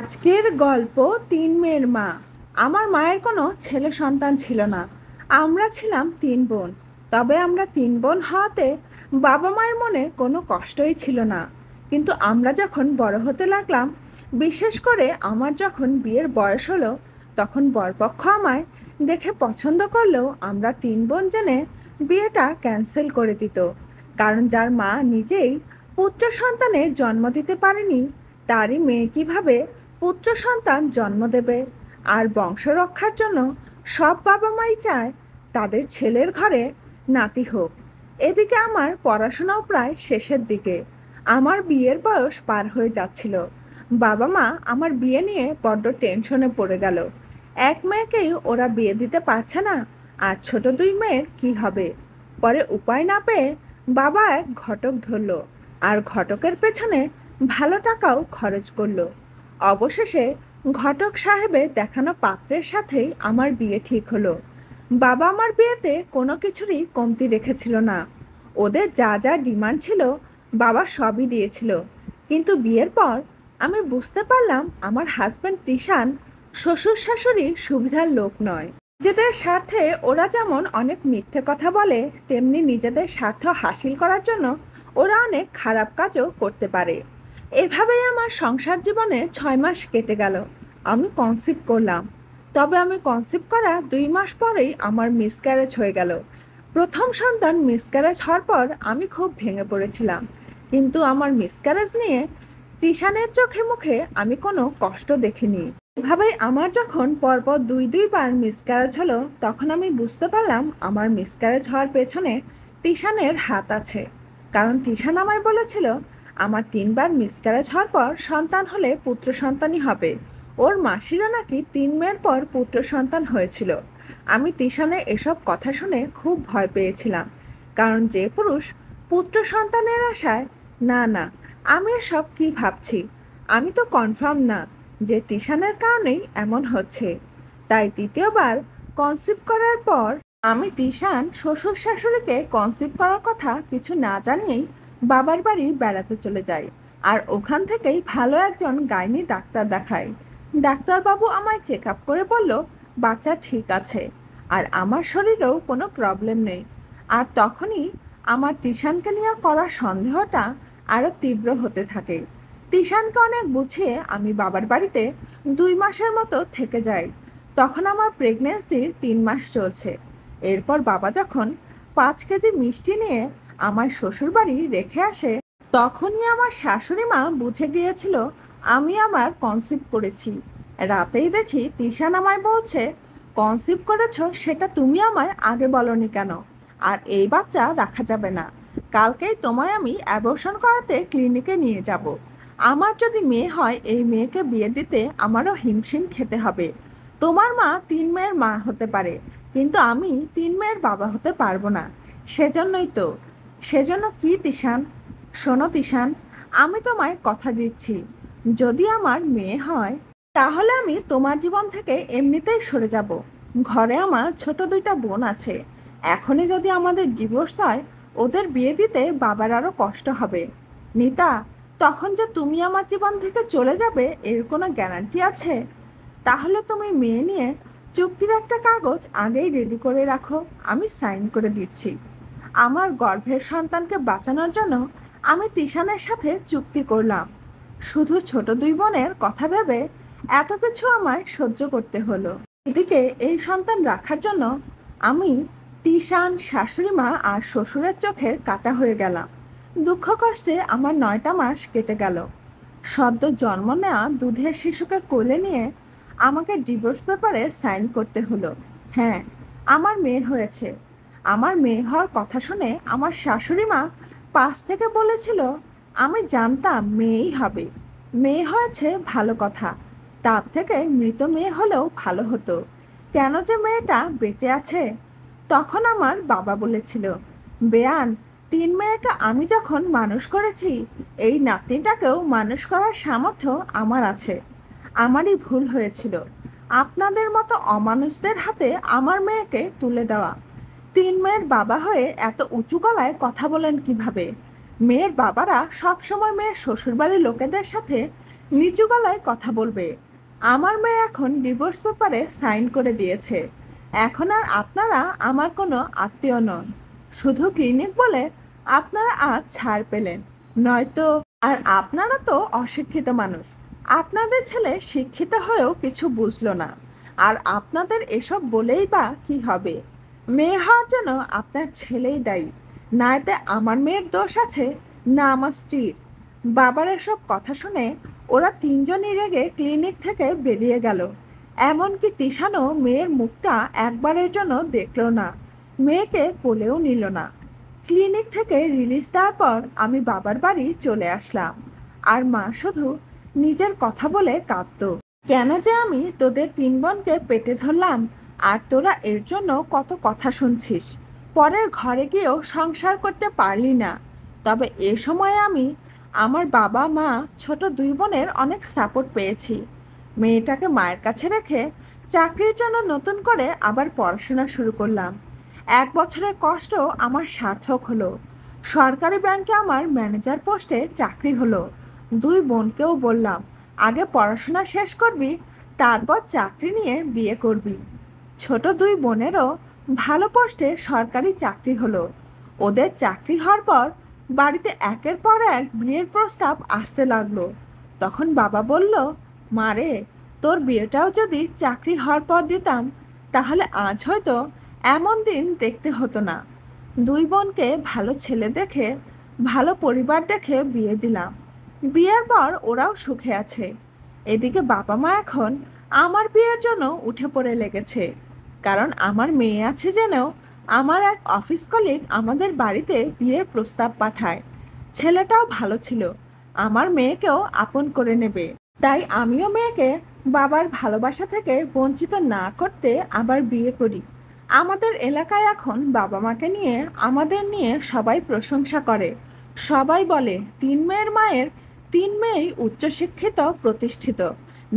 আজকের গল্প তিন মেয়ের মা। আমার মায়ের কোনো ছেলে সন্তান ছিল না। আমরা ছিলাম তিন বোন। তবে আমরা তিন বোন হওয়াতে বাবা মায়ের মনে কোনো কষ্টই ছিল না। কিন্তু আমরা যখন বড় হতে লাগলাম, বিশেষ করে আমার যখন বিয়ের বয়স হলো, তখন বরপক্ষ আমায় দেখে পছন্দ করলেও আমরা তিন বোন জেনে বিয়েটা ক্যান্সেল করে দিত। কারণ যার মা নিজেই পুত্র সন্তানের জন্ম দিতে পারেনি, তারই মেয়ে কিভাবে পুত্র সন্তান জন্ম দেবে? আর বংশ রক্ষার জন্য সব বাবা মাই চায় তাদের ছেলের ঘরে নাতি হোক। এদিকে আমার পড়াশোনাও প্রায় শেষের দিকে। আমার বিয়ের বয়স পার হয়ে যাচ্ছিল। বাবা মা আমার বিয়ে নিয়ে বড্ড টেনশনে পড়ে গেল। এক মেয়েকেই ওরা বিয়ে দিতে পারছে না, আর ছোট দুই মেয়ের কি হবে? পরে উপায় না পেয়ে বাবা এক ঘটক ধরলো, আর ঘটকের পেছনে ভালো টাকাও খরচ করলো। অবশেষে ঘটক সাহেবের দেখানো পাত্রের সাথেই আমার বিয়ে ঠিক হলো। বাবা আমার বিয়েতে কোনো কিছুরই কমতি রেখেছিল না। ওদের যা যা ডিমান্ড ছিল বাবা সবই দিয়েছিল। কিন্তু বিয়ের পর আমি বুঝতে পারলাম আমার হাজব্যান্ড তিশান শ্বশুর শাশুড়ির সুবিধার লোক নয়। নিজেদের স্বার্থে ওরা যেমন অনেক মিথ্যে কথা বলে, তেমনি নিজেদের স্বার্থ হাসিল করার জন্য ওরা অনেক খারাপ কাজও করতে পারে। এভাবেই আমার সংসার জীবনে 6 মাস কেটে গেল। আমি কনসিভ করলাম। তবে আমি কনসিভ করা 2 মাস পরেই আমার মিসক্যারেজ হয়ে গেল। প্রথম সন্তান মিসক্যারেজ হওয়ার পর আমি খুব ভেঙে পড়েছিলাম। কিন্তু আমার মিসক্যারেজ নিয়ে জিশানের চোখে মুখে আমি কোনো কষ্ট দেখিনি। এভাবেই আমার যখন পরপর দুইবার মিসক্যারেজ হলো, তখন আমি বুঝতে পারলাম আমার মিসক্যারেজ হওয়ার পেছনে তিশানের হাত আছে। কারণ তিশান আমায় বলেছিল আমার 3বার মিসক্যারেজ হওয়ার পর সন্তান হলে পুত্র সন্তানই হবে। ওর মাসিরও নাকি 3 মেয়ের পর পুত্র সন্তান হয়েছিল। আমি তিশানের এসব কথা শুনে খুব ভয় পেয়েছিলাম। কারণ যে পুরুষ পুত্র সন্তানের আশায়, না না, আমি এসব কি ভাবছি, আমি তো কনফার্ম না যে তিশানের কারণেই এমন হচ্ছে। তাই দ্বিতীয়বার কনসিভ করার পর আমি তিশান শ্বশুর শাশুড়িকে কনসিভ করার কথা কিছু না জানিয়েই বাবার বাড়ি বেড়াতে চলে যাই। আর ওখান থেকেই ভালো একজন গাইনি ডাক্তার দেখাই। ডাক্তারবাবু আমায় চেক আপ করে বলল বাচ্চা ঠিক আছে, আর আমার শরীরেও কোনো প্রবলেম নেই। আর তখনই আমার তিশানকে নিয়ে করা সন্দেহটা আরও তীব্র হতে থাকে। তিশানকে অনেক বুঝিয়ে আমি বাবার বাড়িতে 2 মাসের মতো থেকে যাই। তখন আমার প্রেগনেন্সির 3 মাস চলছে। এরপর বাবা যখন 5 কেজি মিষ্টি নিয়ে আমার শ্বশুর বাড়ি রেখে আসে, তখনই আমার শাশুড়ি মা বুঝে গিয়েছিল আমি আবার কনসিভ করেছি। রাতেই দেখি তিশান আমায় বলছে, কনসিভ করেছ সেটা তুমি আমায় আগে বলনি কেন? আর এই বাচ্চা রাখা যাবে না। কালকেই তোমায় আমি অ্যাবর্শন করাতে ক্লিনিকে নিয়ে যাব। আমার যদি মেয়ে হয়, এই মেয়েকে বিয়ে দিতে আমারও হিমশিম খেতে হবে। তোমার মা 3 মেয়ের মা হতে পারে, কিন্তু আমি 3 মেয়ের বাবা হতে পারবো না। সেজন্যই তো। সেজন্য কি তিশান? শোনো তিশান, আমি তোমায় কথা দিচ্ছি, যদি আমার মেয়ে হয় তাহলে আমি তোমার জীবন থেকে এমনিতেই সরে যাব। ঘরে আমার ছোট 2টা বোন আছে। এখনই যদি আমাদের ডিভোর্স হয়, ওদের বিয়ে দিতে বাবার আরও কষ্ট হবে। নিতা, তখন যে তুমি আমার জীবন থেকে চলে যাবে এর কোনো গ্যারান্টি আছে? তাহলে তুমি মেয়ে নিয়ে চুক্তির একটা কাগজ আগেই রেডি করে রাখো, আমি সাইন করে দিচ্ছি। আমার গর্ভের সন্তানকে বাঁচানোর জন্য আমি তিশানের সাথে চুক্তি করলাম। শুধু ছোট 2 বোনের কথা ভেবে এত কিছু আমায় সহ্য করতে হলো। এদিকে এই সন্তান রাখার জন্য আমি তিশান, শাশুড়ি মা আর শ্বশুরের চোখের কাটা হয়ে গেলাম। দুঃখ কষ্টে আমার 9টা মাস কেটে গেল। সদ্য জন্ম নেওয়া দুধের শিশুকে কোলে নিয়ে আমাকে ডিভোর্স পেপারে সাইন করতে হলো। হ্যাঁ, আমার মেয়ে হয়েছে। আমার মেয়ে হওয়ার কথা শুনে আমার শাশুড়ি মা পাশ থেকে বলেছিল, আমি জানতাম মেয়েই হবে। মেয়ে হয়েছে ভালো কথা, তার থেকে মৃত মেয়ে হলেও ভালো হতো। কেন যে মেয়েটা বেঁচে আছে? তখন আমার বাবা বলেছিল, বেয়ান, 3 মেয়েকে আমি যখন মানুষ করেছি, এই নাতনিটাকেও মানুষ করার সামর্থ্য আমার আছে। আমারই ভুল হয়েছিল আপনাদের মতো অমানুষদের হাতে আমার মেয়েকে তুলে দেওয়া। 3 মেয়ের বাবা হয়ে এত উঁচু গলায় কথা বলেন কিভাবে? মেয়ের বাবারা সবসময় মেয়ের শ্বশুরবাড়ির লোকেদের সাথে নিচু গলায় কথা বলবে। আমার মেয়ে এখন ডিভোর্স পেপারে সাইন করে দিয়েছে। এখন আর আপনারা আমার কোনো আত্মীয় নন। শুধু ক্লিনিক বলে আপনারা আজ ছাড় পেলেন, নয়তো। আর আপনারা তো অশিক্ষিত মানুষ। আপনাদের ছেলে শিক্ষিত হয়েও কিছু বুঝলো না। আর আপনাদের এসব বলেই বা কি হবে? মেয়ে হওয়ার জন্য আপনার ছেলেই দায়ী। না এতে আমার মেয়ের দোষ আছে, না আমার স্ত্রীর। বাবার এসব কথা শুনে ওরা তিনজনই রেগে ক্লিনিক থেকে বেরিয়ে গেল। এমনকি তিশানও মেয়ের মুখটা একবারের জন্য দেখলো না, মেয়েকে কোলেও নিল না। ক্লিনিক থেকে রিলিজ দেওয়ার পর আমি বাবার বাড়ি চলে আসলাম। আর মা শুধু নিজের কথা বলে কাঁদতো। কেন যে আমি তোদের তিন বোনকে পেটে ধরলাম, আর তোরা এর জন্য কত কথা শুনছিস। পরের ঘরে গিয়েও সংসার করতে পারলি না। তবে এ সময় আমি আমার বাবা মা ছোট দুই বোনের অনেক সাপোর্ট পেয়েছি। মেয়েটাকে মায়ের কাছে রেখে চাকরির জন্য নতুন করে আবার পড়াশোনা শুরু করলাম। 1 বছরের কষ্ট আমার সার্থক হলো। সরকারি ব্যাংকে আমার ম্যানেজার পোস্টে চাকরি হলো। দুই বোনকেও বললাম, আগে পড়াশোনা শেষ করবি, তারপর চাকরি নিয়ে বিয়ে করবি। ছোট দুই বোনেরও ভালো পোস্টে সরকারি চাকরি হলো। ওদের চাকরি হওয়ার পর বাড়িতে একের পর এক বিয়ের প্রস্তাব আসতে লাগলো। তখন বাবা বলল, মারে, তোর বিয়েটাও যদি চাকরি হওয়ার পর দিতাম, তাহলে আজ হয়তো এমন দিন দেখতে হতো না। দুই বোনকে ভালো ছেলে দেখে, ভালো পরিবার দেখে বিয়ে দিলাম। বিয়ের পর ওরাও সুখে আছে। এদিকে বাবা মা এখন আমার বিয়ের জন্য উঠে পড়ে লেগেছে। কারণ আমার মেয়ে আছে জেনেও আমার এক অফিস কলিগ আমাদের বাড়িতে বিয়ের প্রস্তাব পাঠায়। ছেলেটাও ভালো ছিল, আমার মেয়েকেও আপন করে নেবে। তাই আমিও মেয়েকে বাবার ভালোবাসা থেকে বঞ্চিত না করতে আবার বিয়ে করি। আমাদের এলাকায় এখন বাবা মাকে নিয়ে, আমাদের নিয়ে সবাই প্রশংসা করে। সবাই বলে তিন মেয়ের মায়ের তিন মেয়েই উচ্চশিক্ষিত, প্রতিষ্ঠিত।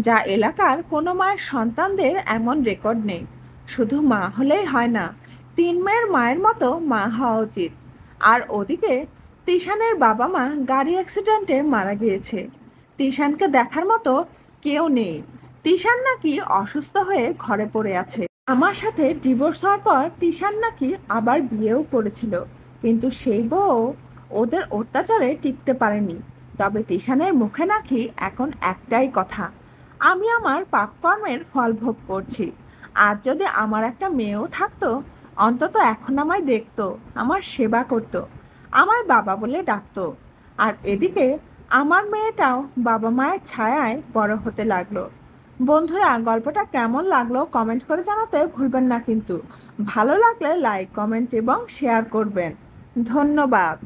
যা এলাকার কোনো মায়ের সন্তানদের এমন রেকর্ড নেই। শুধু মা হলেই হয় না, তিন মেয়ের মায়ের মতো মা হওয়া উচিত। আর ওদিকে তিশানের বাবা মা গাড়ি অ্যাক্সিডেন্টে মারা গিয়েছে। তিশানকে দেখার মতো কেউ নেই। তিশান নাকি অসুস্থ হয়ে ঘরে পড়ে আছে। আমার সাথে ডিভোর্স হওয়ার পর তিশান নাকি আবার বিয়েও করেছিল, কিন্তু সেই বউ ওদের অত্যাচারে টিকতে পারেনি। তবে তিশানের মুখে নাকি এখন একটাই কথা, আমি আমার পাপকর্মের ফল ভোগ করছি। আর যদি আমার একটা মেয়েও থাকতো, অন্তত এখন আমায় দেখতো, আমার সেবা করতো, আমায় বাবা বলে ডাকতো। আর এদিকে আমার মেয়েটাও বাবা মায়ের ছায়ায় বড় হতে লাগলো। বন্ধুরা, গল্পটা কেমন লাগলো কমেন্ট করে জানাতে ভুলবেন না কিন্তু। ভালো লাগলে লাইক, কমেন্ট এবং শেয়ার করবেন। ধন্যবাদ।